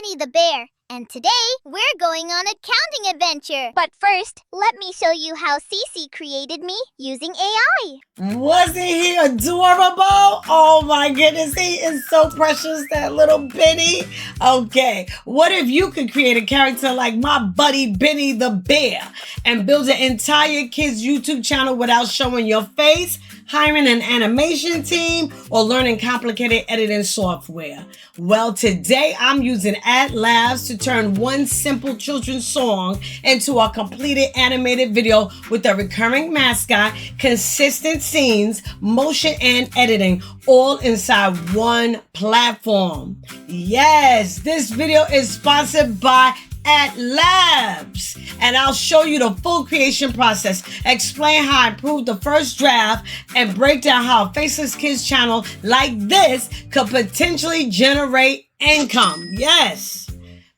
Benny the bear, and today we're going on a counting adventure. But first, let me show you how Cece created me using AI. Wasn't he adorable? Oh my goodness, he is so precious, that little Benny. Okay, what if you could create a character like my buddy Benny the bear and build an entire kids YouTube channel without showing your face, hiring an animation team, or learning complicated editing software? Well, today I'm using AtLabs to turn one simple children's song into a completed animated video with a recurring mascot, consistent scenes, motion, and editing, all inside one platform. Yes, this video is sponsored by AtLabs, and I'll show you the full creation process, explain how I improved the first draft, and break down how a Faceless Kids channel like this could potentially generate income. Yes.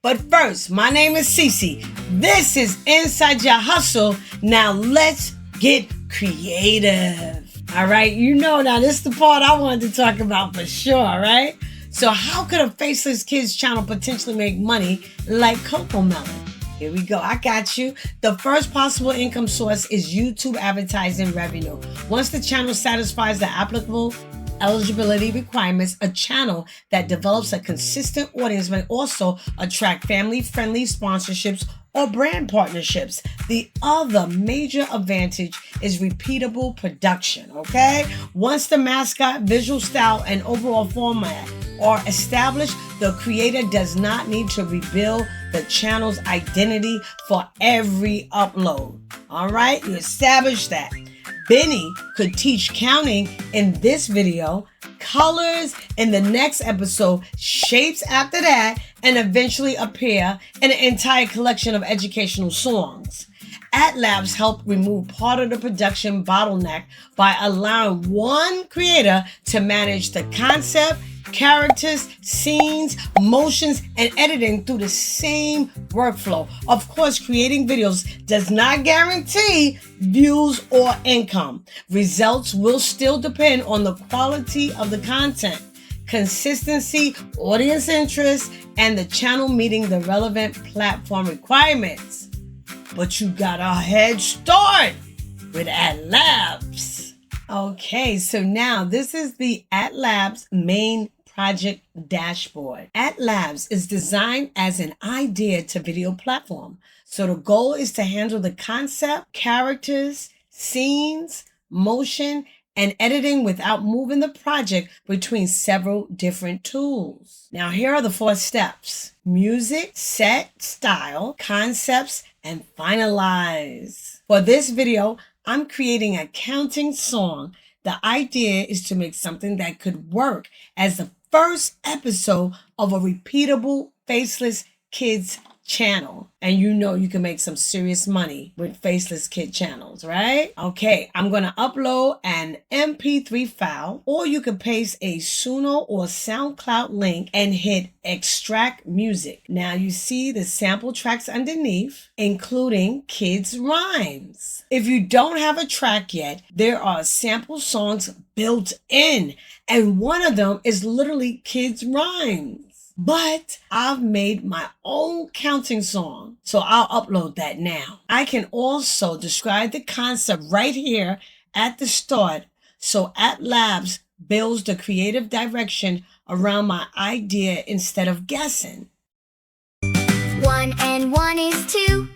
But first, my name is Cece. This is Inside Your Hustle. Now let's get creative. All right, now this is the part I wanted to talk about for sure, right? So how could a Faceless Kids channel potentially make money like CoComelon? Here we go. I got you. The first possible income source is YouTube advertising revenue. Once the channel satisfies the applicable eligibility requirements, a channel that develops a consistent audience may also attract family-friendly sponsorships or brand partnerships. The other major advantage is repeatable production, okay? Once the mascot, visual style, and overall format are established, the creator does not need to rebuild the channel's identity for every upload. All right, you establish that. Benny could teach counting in this video, colors in the next episode, shapes after that, and eventually appear in an entire collection of educational songs. AtLabs helped remove part of the production bottleneck by allowing one creator to manage the concept, characters, scenes, motions, and editing through the same workflow. Of course, creating videos does not guarantee views or income. Results will still depend on the quality of the content, consistency, audience interest, and the channel meeting the relevant platform requirements. But you got a head start with AtLabs. Okay, so now this is the AtLabs main project dashboard. AtLabs is designed as an idea to video platform. So the goal is to handle the concept, characters, scenes, motion, and editing without moving the project between several different tools. Now here are the 4 steps: music, set, style, concepts, and finalize. For this video, I'm creating a counting song. The idea is to make something that could work as the first episode of a repeatable Faceless Kids channel. And you can make some serious money with Faceless Kid channels, right? Okay, I'm going to upload an MP3 file, or you can paste a Suno or SoundCloud link and hit extract music. Now you see the sample tracks underneath, including kids rhymes. If you don't have a track yet, there are sample songs built in, and one of them is literally kids rhymes. But I've made my own counting song, so I'll upload that now. I can also describe the concept right here at the start, so AtLabs builds the creative direction around my idea instead of guessing. 1 and 1 is 2.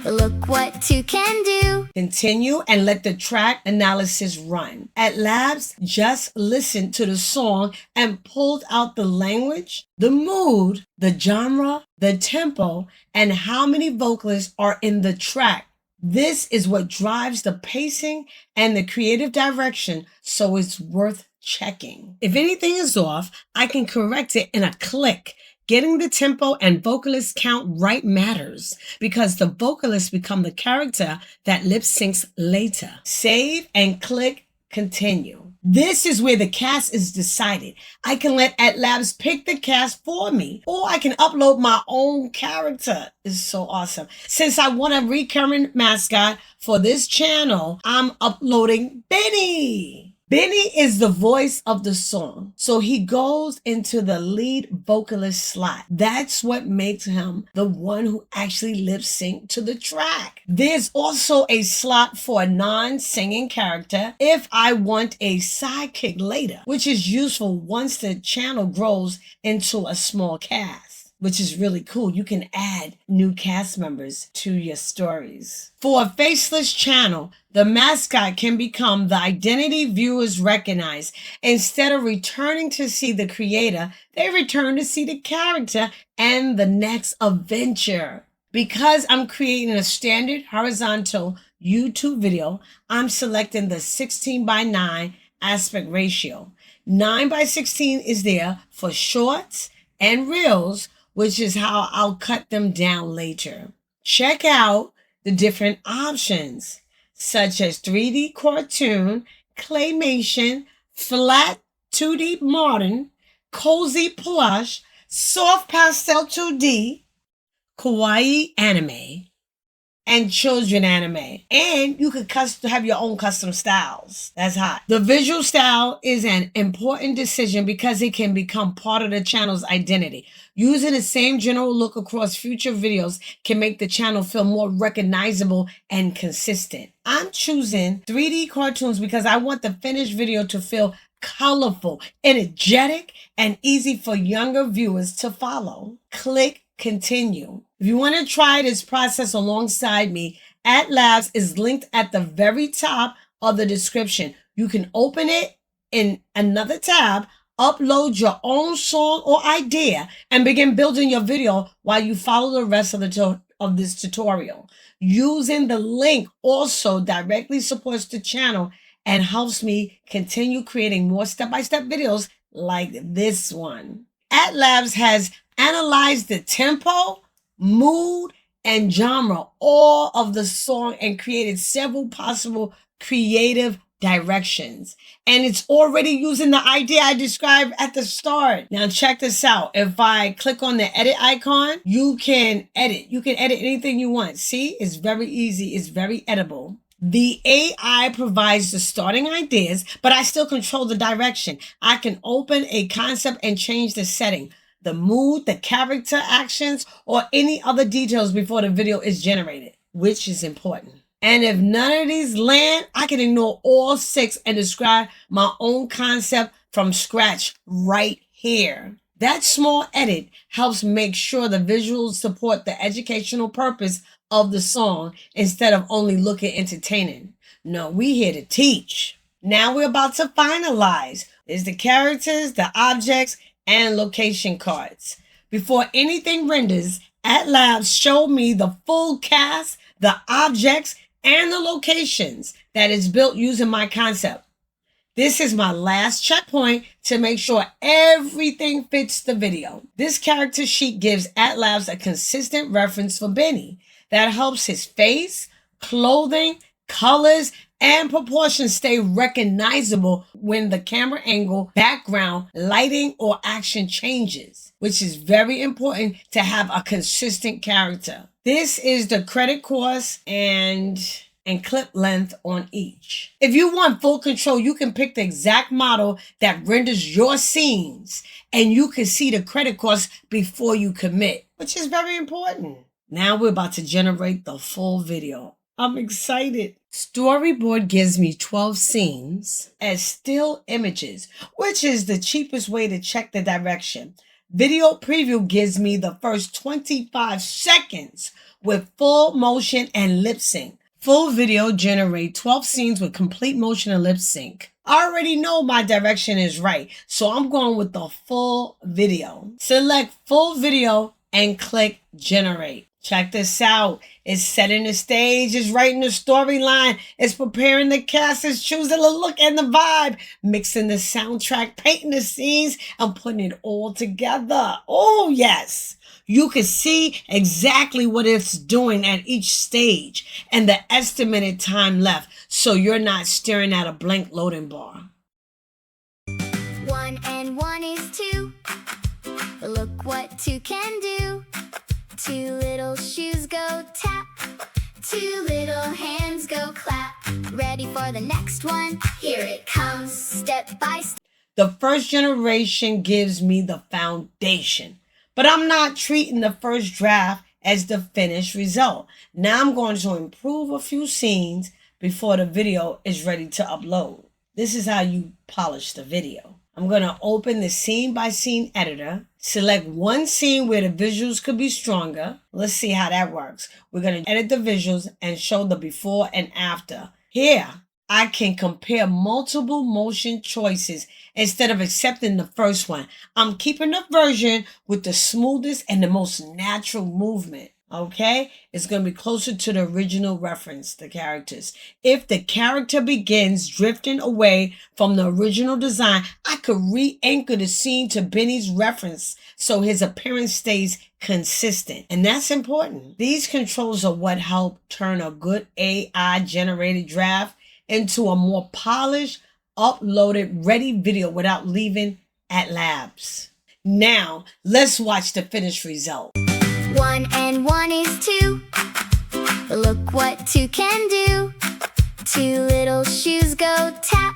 Look what 2 can do. Continue and let the track analysis run. AtLabs just listened to the song and pulled out the language, the mood, the genre, the tempo, and how many vocalists are in the track. This is what drives the pacing and the creative direction, so it's worth checking. If anything is off, I can correct it in a click. Getting the tempo and vocalist count right matters because the vocalists become the character that lip syncs later. Save and click continue. This is where the cast is decided. I can let AtLabs pick the cast for me, or I can upload my own character. It's so awesome. Since I want a recurring mascot for this channel, I'm uploading Benny. Benny is the voice of the song, so he goes into the lead vocalist slot. That's what makes him the one who actually lip sync to the track. There's also a slot for a non-singing character if I want a sidekick later, which is useful once the channel grows into a small cast, which is really cool. You can add new cast members to your stories. For a faceless channel, the mascot can become the identity viewers recognize. Instead of returning to see the creator, they return to see the character and the next adventure. Because I'm creating a standard horizontal YouTube video, I'm selecting the 16:9 aspect ratio. 9:16 is there for shorts and reels, which is how I'll cut them down later. Check out the different options, such as 3D cartoon, claymation, flat 2D modern, cozy plush, soft pastel 2D, kawaii anime, and children anime. And you could have your own custom styles. That's hot. The visual style is an important decision because it can become part of the channel's identity. Using the same general look across future videos can make the channel feel more recognizable and consistent. I'm choosing 3D cartoons because I want the finished video to feel colorful, energetic, and easy for younger viewers to follow. Click continue. If you want to try this process alongside me, AtLabs is linked at the very top of the description. You can open it in another tab, upload your own song or idea, and begin building your video while you follow the rest of this tutorial. Using the link also directly supports the channel and helps me continue creating more step-by-step videos like this one. AtLabs has analyzed the tempo, mood, and genre all of the song and created several possible creative directions. And it's already using the idea I described at the start. Now check this out. If I click on the edit icon, you can edit. You can edit anything you want. See, it's very easy. It's very editable. The AI provides the starting ideas, but I still control the direction. I can open a concept and change the setting, the mood, the character actions, or any other details before the video is generated, which is important. And if none of these land, I can ignore all 6 and describe my own concept from scratch right here. That small edit helps make sure the visuals support the educational purpose of the song instead of only looking entertaining. No, we here to teach. Now we're about to finalize. There's the characters, the objects, and location cards. Before anything renders, AtLabs showed me the full cast, the objects, and the locations that is built using my concept. This is my last checkpoint to make sure everything fits the video. This character sheet gives AtLabs a consistent reference for Benny that helps his face, clothing, colors, and proportions stay recognizable when the camera angle, background, lighting, or action changes, which is very important to have a consistent character. This is the credit course and clip length on each. If you want full control, you can pick the exact model that renders your scenes, and you can see the credit course before you commit, which is very important. Now we're about to generate the full video. I'm excited. Storyboard gives me 12 scenes as still images, which is the cheapest way to check the direction. Video preview gives me the first 25 seconds with full motion and lip sync. Full video generate 12 scenes with complete motion and lip sync. I already know my direction is right, so I'm going with the full video. Select full video and click generate. Check this out. It's setting the stage, it's writing the storyline, it's preparing the cast, it's choosing the look and the vibe, mixing the soundtrack, painting the scenes, and putting it all together. Oh, yes. You can see exactly what it's doing at each stage and the estimated time left, so you're not staring at a blank loading bar. 1 and 1 is 2. Look what 2 can do. 2 little shoes go tap. 2 little hands go clap. Ready for the next one? Here it comes, step by step. The first generation gives me the foundation, but I'm not treating the first draft as the finished result. Now I'm going to improve a few scenes before the video is ready to upload. This is how you polish the video. I'm going to open the scene by scene editor, select one scene where the visuals could be stronger. Let's see how that works. We're going to edit the visuals and show the before and after. Here, I can compare multiple motion choices instead of accepting the first one. I'm keeping the version with the smoothest and the most natural movement. Okay, it's going to be closer to the original reference, the characters. If the character begins drifting away from the original design, I could re-anchor the scene to Benny's reference so his appearance stays consistent. And that's important. These controls are what help turn a good AI-generated draft into a more polished, uploaded, ready video without leaving AtLabs. Now, let's watch the finished result. 1 and 1 is 2. Look what 2 can do. 2 little shoes go tap.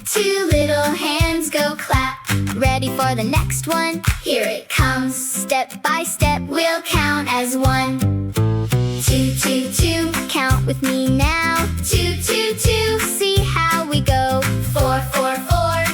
2 little hands go clap. Ready for the next one? Here it comes, step by step. We'll count as 1, 2, 2, 2. Count with me now. 2, 2, 2. See how we go. 4, 4, 4.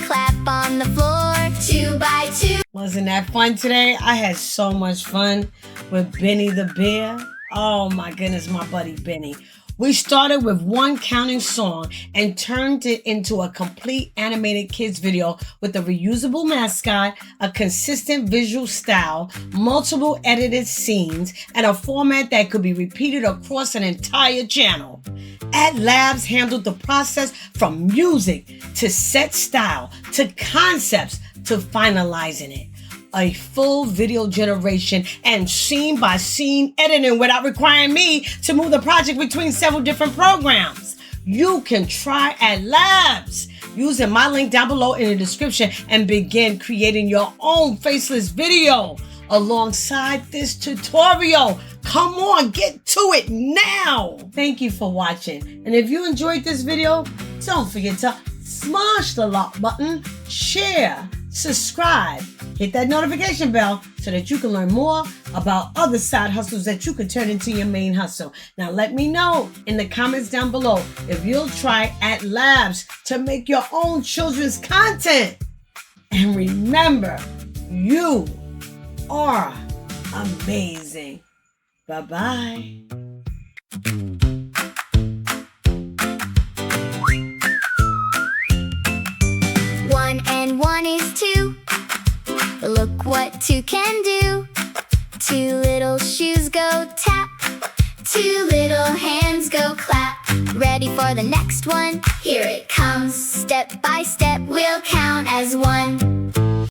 Clap on the floor. 2 by 2. Wasn't that fun today? I had so much fun with Benny the Bear. Oh my goodness, my buddy Benny. We started with one counting song and turned it into a complete animated kids video with a reusable mascot, a consistent visual style, multiple edited scenes, and a format that could be repeated across an entire channel. AtLabs handled the process from music to set style to concepts to finalizing it. A full video generation and scene by scene editing without requiring me to move the project between several different programs. You can try AtLabs using my link down below in the description and begin creating your own faceless video alongside this tutorial. Come on, get to it now. Thank you for watching. And if you enjoyed this video, don't forget to smash the like button, share, subscribe, hit that notification bell so that you can learn more about other side hustles that you can turn into your main hustle. Now let me know in the comments down below if you'll try AtLabs to make your own children's content. And remember, you are amazing. Bye-bye. 1 and 1 is 2. Look what 2 can do. 2 little shoes go tap. 2 little hands go clap. Ready for the next one? Here it comes, step by step. We'll count.